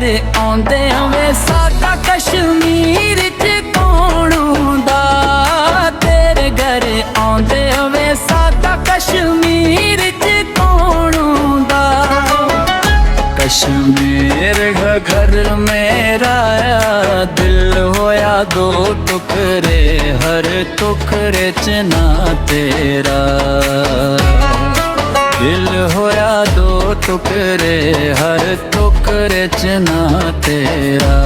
घर आउंदे वे साडा कश्मीर च कौन हुंदा। तेरे घर आउंदे वे साडा कश्मीर च कौन हुंदा। कश्मीर का घर मेरा दिल होया दो टुकड़े, हर टुकड़े च ना तेरा। दिल होया दो टुकड़े, हर टुकड़े च ना तेरा।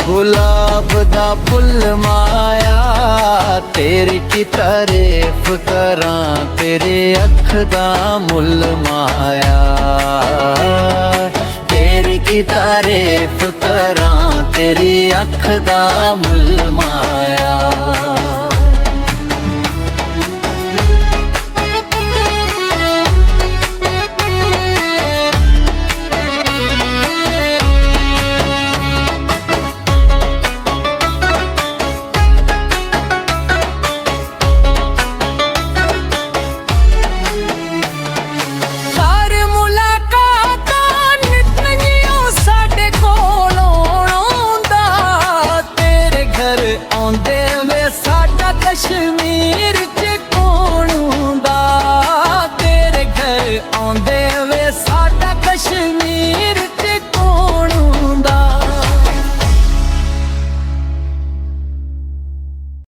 गुलाब दा फुल माया तेरी की तारीफ करां, तेरे अख दा मुल माया। तेरी की तारीफ करां, तेरी अख दा मुल माया। आउंदे